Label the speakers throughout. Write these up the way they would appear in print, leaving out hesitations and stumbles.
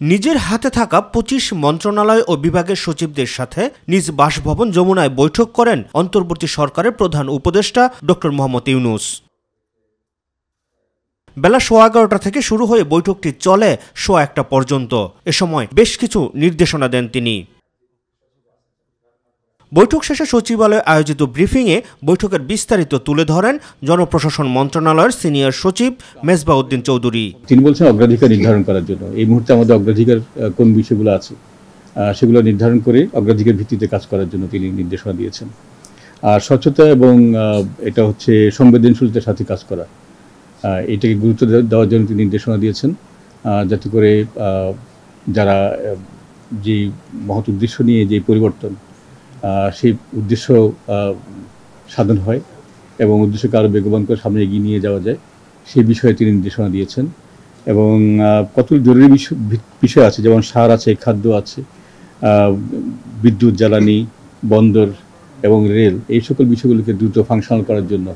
Speaker 1: নিজের হাতে থাকা ২৫ মন্ত্রণালয় ও বিভাগের সচিবদের সাথে নিজ বাসভবন যমুনায় বৈঠক করেন অন্তর্বর্তী সরকারের প্রধান উপদেষ্টা ড. মোহাম্মদ ইউনূস। বেলা ১১:১৫ থেকে শুরু হয়ে বৈঠকটি চলে ১:১০০ পর্যন্ত। এ সময় বেশ কিছু নির্দেশনা দেন তিনি। বৈঠক শেষে সচিবালয়ে আয়োজিত ব্রিফিংয়ে বৈঠকের বিস্তারিত তুলে ধরেন জনপ্রশাসন মন্ত্রণালয়ের সিনিয়র সচিব মেজবাহ উদ্দিন চৌধুরী।
Speaker 2: তিনি বলছেন অগ্রাধিকার নির্ধারণ করার জন্য এই মুহূর্তে আমাদের অগ্রাধিকার কোন বিষয়গুলো আছে সেগুলো নির্ধারণ করে অগ্রাধিকার ভিত্তিতে কাজ করার জন্য তিনি নির্দেশনা দিয়েছেন। আর স্বচ্ছতা এবং এটা হচ্ছে সংবেদনশীলতার সাথে কাজ করা, এটাকে গুরুত্ব দেওয়ার জন্য তিনি নির্দেশনা দিয়েছেন, যাতে করে যারা যে মহৎ উদ্দেশ্য নিয়ে যে পরিবর্তন সেই উদ্দেশ্য সাধন হয় এবং উদ্দেশ্যকে আরও বেগবান করে সামনে এগিয়ে নিয়ে যাওয়া যায়, সেই বিষয়ে তিনি নির্দেশনা দিয়েছেন। এবং কত জরুরি বিষয় আছে, যেমন সার আছে, খাদ্য আছে, বিদ্যুৎ, জ্বালানি, বন্দর এবং রেল, এই সকল বিষয়গুলোকে দ্রুত ফাংশনাল করার জন্য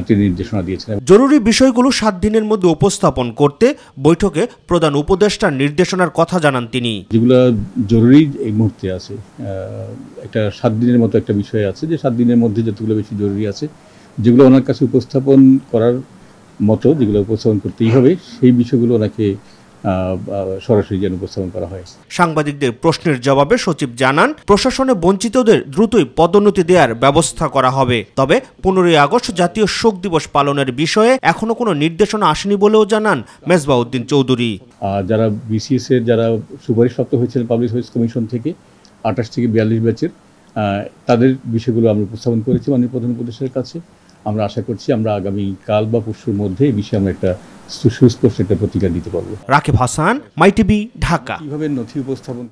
Speaker 2: তিনি নির্দেশনা দিয়েছেন।
Speaker 1: জরুরি বিষয়গুলো ৭ দিনের মধ্যে উপস্থাপন করতে বৈঠকে প্রধান উপদেষ্টার নির্দেশনার কথা জানান তিনি।
Speaker 2: যেগুলো জরুরি এই মুহূর্তে আছে, একটা ৭ দিনের মতো একটা বিষয় আছে, যে ৭ দিনের মধ্যে যতগুলো বেশি জরুরি আছে, যেগুলো ওনার কাছে উপস্থাপন করার মতো, যেগুলো উপস্থাপন করতেই হবে, সেই বিষয়গুলো ওনাকে সরাসরি যেন উপস্থাপন করা হয়।
Speaker 1: সাংবাদিকদের প্রশ্নের জবাবে সচিব জানান, প্রশাসনে বঞ্চিতদের দ্রুতই পদোন্নতি দেওয়ার ব্যবস্থা করা হবে। তবে ১৫ই আগস্ট জাতীয় শোক দিবস পালনের বিষয়ে এখনো কোনো নির্দেশনা আসেনি বলেও জানান মেজবাহ উদ্দিন চৌধুরী।
Speaker 2: যারা বিসিএস এর যারা সুপারিশপ্রাপ্ত হয়েছিলেন পাবলিক সার্ভিস কমিশন থেকে ২৮ থেকে ৪২ ব্যাচের, তাদের বিষয়গুলো আমরা উপস্থাপন করেছি মাননীয় প্রধান উপদেষ্টার কাছে। আমরা আশা করছি আমরা আগামী কাল বা পরশুর মধ্যে এই বিষয়ে আমরা একটা সুস্পষ্ট একটা প্রতিকার দিতে পারবো।
Speaker 1: রাকিব হাসান, মাই টিভি, ঢাকা।
Speaker 2: কিভাবে নথি উপস্থাপন